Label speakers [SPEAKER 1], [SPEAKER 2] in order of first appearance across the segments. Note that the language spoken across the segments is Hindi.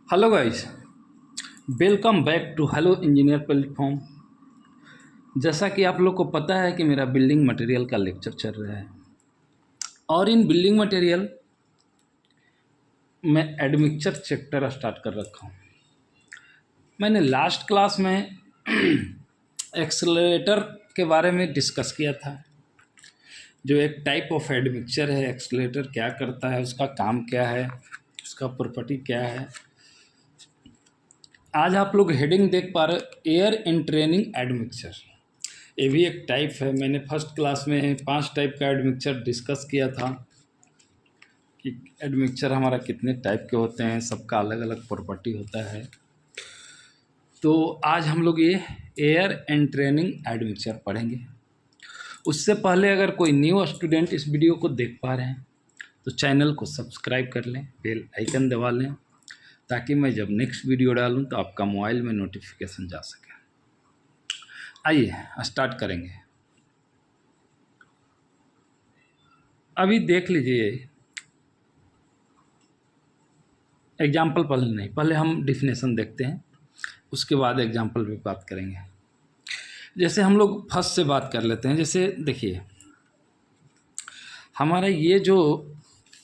[SPEAKER 1] Hello guys, welcome back to hello engineer platform. जैसा कि आप लोग को पता है कि मेरा बिल्डिंग मटेरियल का लेक्चर चल रहा है और इन बिल्डिंग मटेरियल में एडमिक्चर चैप्टर स्टार्ट कर रखा हूँ। मैंने लास्ट क्लास में एक्सेलरेटर के बारे में डिस्कस किया था, जो एक टाइप ऑफ एडमिक्चर है। एक्सेलरेटर क्या करता है, उसका काम क्या है, उसका प्रॉपर्टी क्या है। आज आप लोग हेडिंग देख पा रहे, एयर एंट्रेनिंग एडमिक्चर। ये भी एक टाइप है। मैंने फर्स्ट क्लास में 5 टाइप का एडमिक्चर डिस्कस किया था कि एडमिक्चर हमारा कितने टाइप के होते हैं, सबका अलग अलग प्रॉपर्टी होता है। तो आज हम लोग ये एयर एंट्रेनिंग एडमिक्चर पढ़ेंगे। उससे पहले अगर कोई न्यू स्टूडेंट इस वीडियो को देख पा रहे हैं तो चैनल को सब्सक्राइब कर लें, बेल आइकन दबा लें, ताकि मैं जब नेक्स्ट वीडियो डालूं तो आपका मोबाइल में नोटिफिकेशन जा सके। आइए स्टार्ट करेंगे। अभी देख लीजिए एग्जाम्पल, पहले हम डिफिनेशन देखते हैं, उसके बाद एग्जाम्पल पे बात करेंगे। जैसे हम लोग फर्स्ट से बात कर लेते हैं। जैसे देखिए, हमारा ये जो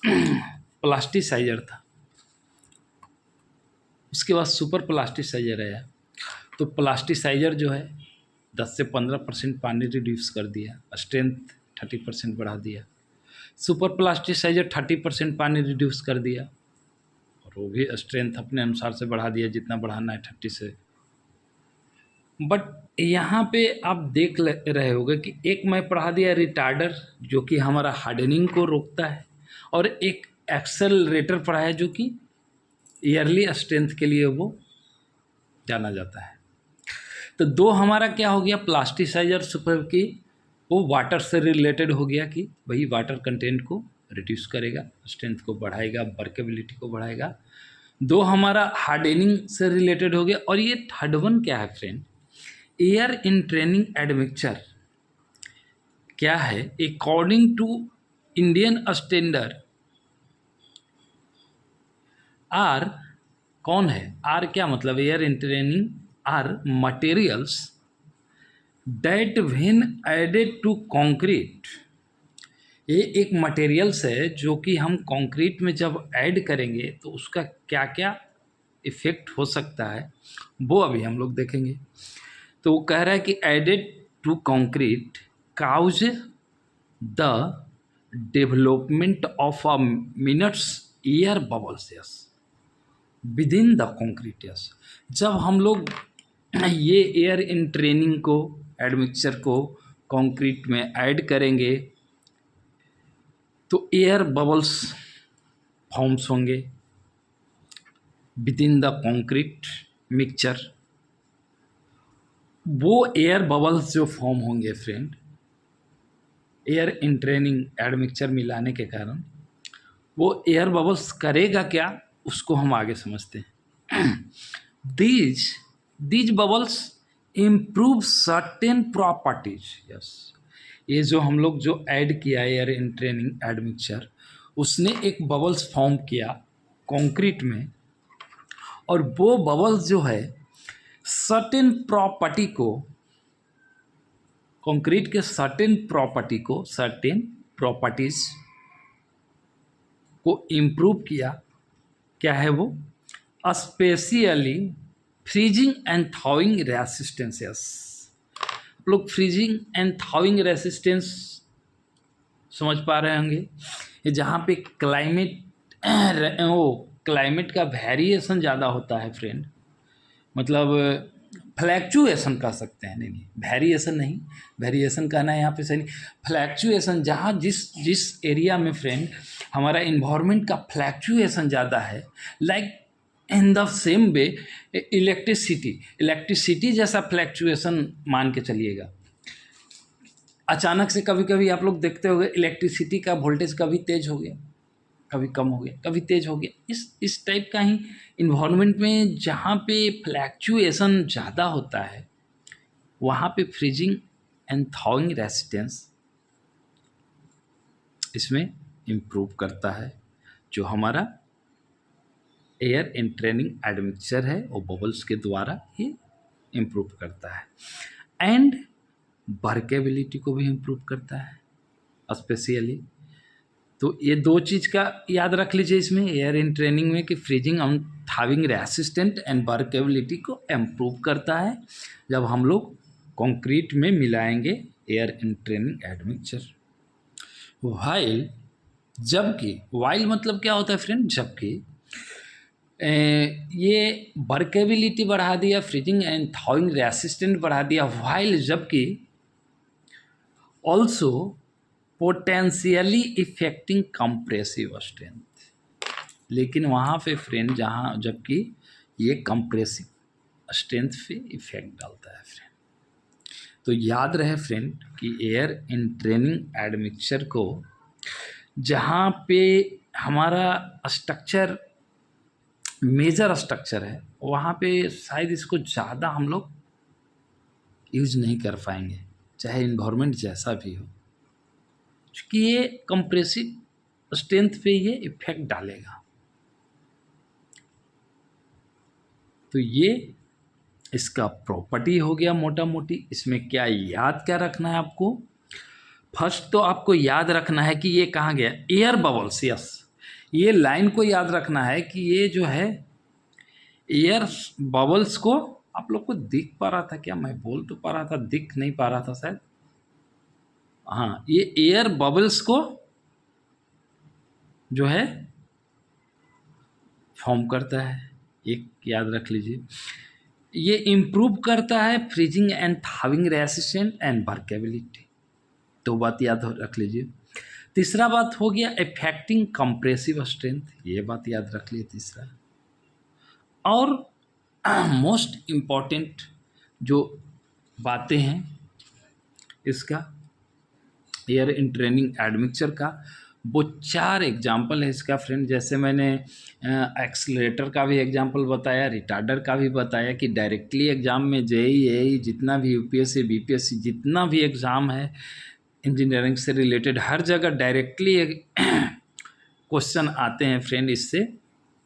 [SPEAKER 1] प्लास्टिसाइजर था, उसके बाद सुपर प्लास्टिसाइजर आया। तो प्लास्टिसाइजर जो है 10 से 15% पानी रिड्यूस कर दिया, स्ट्रेंथ 30% बढ़ा दिया। सुपर प्लास्टिसाइजर 30% पानी रिड्यूस कर दिया और वो भी स्ट्रेंथ अपने अनुसार से बढ़ा दिया, जितना बढ़ाना है 30 से। बट यहाँ पे आप देख रहे होंगे कि एक मैं पढ़ा दिया रिटार्डर, जो कि हमारा हार्डनिंग को रोकता है, और एक एक्सेलरेटर पढ़ा है जो कि ईयरली स्ट्रेंथ के लिए वो जाना जाता है। तो दो हमारा क्या हो गया, प्लास्टिसाइजर सुपर की वो वाटर से रिलेटेड हो गया कि वही वाटर कंटेंट को रिड्यूस करेगा, स्ट्रेंथ को बढ़ाएगा, वर्केबिलिटी को बढ़ाएगा। दो हमारा हार्डनिंग से रिलेटेड हो गया। और ये थर्ड वन क्या है friend, air entraining admixture क्या है, according to Indian standard. Are कौन है, आर क्या मतलब, air entraining are materials that when added to concrete. ये एक मटेरियल्स है जो कि हम कंक्रीट में जब ऐड करेंगे तो उसका क्या क्या इफ़ेक्ट हो सकता है, वो अभी हम लोग देखेंगे। तो वो कह रहा है कि added to concrete cause the development of a minutes air bubbles yes within the concrete yes. जब हम लोग ये एयर इन ट्रेनिंग को, एडमिक्सचर को कंक्रीट में ऐड करेंगे तो एयर बबल्स फॉर्म्स होंगे within the concrete mixture. वो एयर बबल्स जो फॉर्म होंगे friend, air entraining admixture मिलाने के कारण वो एयर बबल्स करेगा क्या, उसको हम आगे समझते हैं। These these bubbles improve certain properties yes. ये जो हम लोग जो ऐड किया एयर इन ट्रेनिंग एडमिक्सचर, उसने एक बबल्स फॉर्म किया कंक्रीट में, और वो बबल्स जो है सर्टेन प्रॉपर्टी को, कंक्रीट के सर्टेन प्रॉपर्टीज को इम्प्रूव किया। क्या है वो, specially freezing and थॉइंग resistance yes. आप लोग फ्रीजिंग एंड थॉइंग रेसिस्टेंस समझ पा रहे होंगे। ये जहाँ पे क्लाइमेट का वेरिएशन ज़्यादा होता है फ्रेंड, मतलब फ्लैक्चुएशन कह सकते हैं, नहीं वेरिएशन नहीं, वेरिएशन कहना है यहाँ पे सही नहीं, फ्लैक्चुएशन। जहाँ जिस जिस एरिया में फ्रेंड हमारा इन्वायरमेंट का फ्लैक्चुएशन ज़्यादा है, like in the same way electricity जैसा फ्लैक्चुएशन मान के चलिएगा। अचानक से कभी कभी आप लोग देखते होंगे इलेक्ट्रिसिटी का वोल्टेज कभी तेज हो गया, कभी कम हो गया, कभी तेज हो गया। इस टाइप का ही इन्वायरमेंट में जहाँ पे फ्लैक्चुएशन ज़्यादा होता है, वहाँ पे फ्रीजिंग एंड थॉइंग रेसिस्टेंस इसमें इम्प्रूव करता है, जो हमारा एयर एंट्रेनिंग एडमिक्सचर है वो बबल्स के द्वारा ये इम्प्रूव करता है, एंड वर्केबिलिटी को भी इम्प्रूव करता है स्पेशली। तो ये दो चीज़ का याद रख लीजिए इसमें एयर इन ट्रेनिंग में कि freezing and thawing resistant and workability को इम्प्रूव करता है जब हम लोग कंक्रीट में मिलाएंगे air entraining admixture. While, जबकि वाइल मतलब क्या होता है फ्रेंड, जबकि ये वर्केबिलिटी बढ़ा दिया, फ्रीजिंग एंड थाविंग रेसिस्टेंट बढ़ा दिया, वाइल जबकि also potentially affecting compressive strength. लेकिन वहाँ पे फ्रेंड जहाँ जबकि ये कंप्रेसिव स्ट्रेंथ पे इफेक्ट डालता है फ्रेंड। तो याद रहे फ्रेंड कि एयर इन ट्रेनिंग एडमिक्सचर को जहाँ पे हमारा स्ट्रक्चर मेजर स्ट्रक्चर है वहाँ पे शायद इसको ज़्यादा हम लोग यूज नहीं कर पाएंगे, चाहे इन्वायरमेंट जैसा भी हो, क्योंकि ये कंप्रेसिव स्ट्रेंथ पे ये इफेक्ट डालेगा। तो ये इसका प्रॉपर्टी हो गया मोटा मोटी। इसमें क्या याद क्या रखना है आपको, फर्स्ट तो आपको याद रखना है कि ये कहाँ गया, एयर बबल्स, यस ये लाइन को याद रखना है कि ये जो है एयर बबल्स को, आप लोग को दिख पा रहा था क्या, मैं बोल तो पा रहा था, दिख नहीं पा रहा था शायद, हाँ ये एयर बबल्स को जो है फॉर्म करता है, एक याद रख लीजिए। ये इम्प्रूव करता है freezing and thawing resistant and workability, दो बात याद रख लीजिए। तीसरा बात हो गया इफेक्टिंग कंप्रेसिव स्ट्रेंथ, ये बात याद रख लीजिए तीसरा। और मोस्ट इम्पॉर्टेंट जो बातें हैं इसका एयर इन ट्रेनिंग एडमिक्सचर का, वो 4 एग्जाम्पल है इसका फ्रेंड। जैसे मैंने एक्सलेटर का भी एग्जाम्पल बताया, रिटार्डर का भी बताया कि डायरेक्टली एग्ज़ाम में जेईई जितना भी यूपीएससी बीपीएससी जितना भी एग्ज़ाम है इंजीनियरिंग से रिलेटेड हर जगह डायरेक्टली क्वेश्चन आते हैं फ्रेंड इससे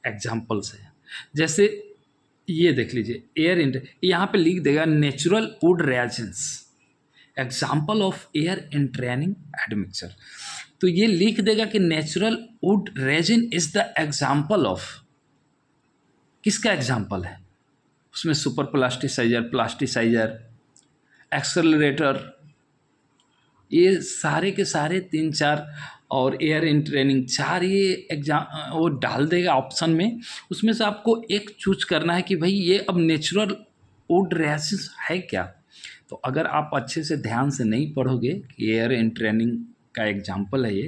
[SPEAKER 1] एग्जाम्पल से। जैसे ये देख लीजिए एयर यहाँ पे लिख देगा natural would resins example of air entraining admixture. तो ये लिख देगा कि natural would resin is the example of, किसका एग्जाम्पल है उसमें, सुपर प्लास्टिसाइजर, प्लास्टिसाइजर, एक्सेलरेटर, ये सारे के सारे 3-4 और एयर इन ट्रेनिंग 4 ये एग्जाम वो डाल देगा ऑप्शन में। उसमें से आपको एक चूज करना है कि भाई ये अब नेचुरल वुड रेजिन है क्या। तो अगर आप अच्छे से ध्यान से नहीं पढ़ोगे कि एयर इन ट्रेनिंग का एग्जाम्पल है ये,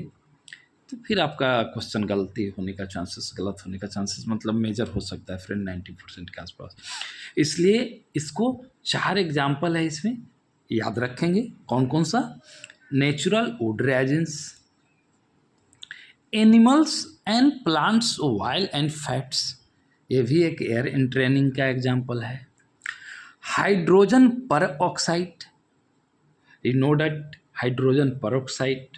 [SPEAKER 1] तो फिर आपका क्वेश्चन गलत होने का चांसेस मतलब मेजर हो सकता है फ्रेंड 90% के आसपास। इसलिए इसको 4 एग्जाम्पल है इसमें, याद रखेंगे कौन कौन सा, natural would resins, animals and plants oil and fats, ये भी एक एयर इन ट्रेनिंग का एग्जाम्पल है। Hydrogen peroxide, you know that hydrogen peroxide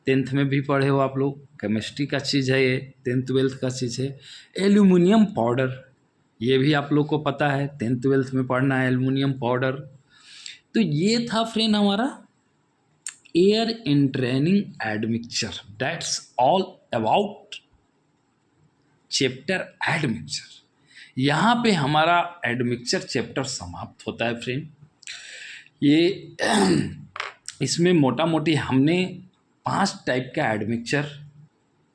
[SPEAKER 1] 10th में भी पढ़े हो आप लोग, केमिस्ट्री का चीज़ है ये, 10th 12th का चीज़ है। एल्यूमिनियम पाउडर, ये भी आप लोग को पता है 10th 12th में पढ़ना है एल्यूमिनियम पाउडर। तो ये था फ्रेंड हमारा air entraining admixture, that's all about chapter admixture. यहाँ पे हमारा एडमिक्सचर चैप्टर समाप्त होता है फ्रेंड। ये इसमें मोटा मोटी हमने 5 टाइप का एडमिक्सचर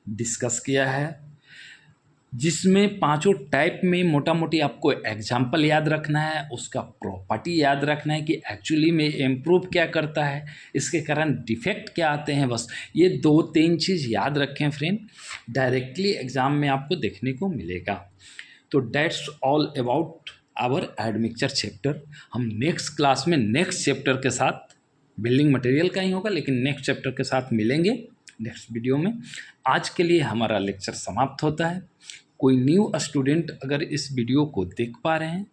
[SPEAKER 1] डिस्कस किया है, जिसमें पांचों टाइप में मोटा मोटी आपको एग्जाम्पल याद रखना है, उसका प्रॉपर्टी याद रखना है कि एक्चुअली में इम्प्रूव क्या करता है, इसके कारण डिफेक्ट क्या आते हैं, बस ये 2-3 चीज़ याद रखें फ्रेंड, डायरेक्टली एग्ज़ाम में आपको देखने को मिलेगा। तो that's all about our admixture chapter. हम नेक्स्ट क्लास में नेक्स्ट चैप्टर के साथ, बिल्डिंग मटेरियल का ही होगा लेकिन नेक्स्ट चैप्टर के साथ मिलेंगे नेक्स्ट वीडियो में। आज के लिए हमारा लेक्चर समाप्त होता है। कोई न्यू स्टूडेंट अगर इस वीडियो को देख पा रहे हैं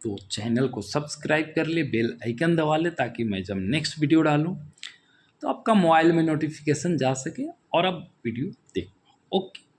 [SPEAKER 1] तो चैनल को सब्सक्राइब कर ले, बेल आइकन दबा ले, ताकि मैं जब नेक्स्ट वीडियो डालूं तो आपका मोबाइल में नोटिफिकेशन जा सके और आप वीडियो देख पाओ। ओके।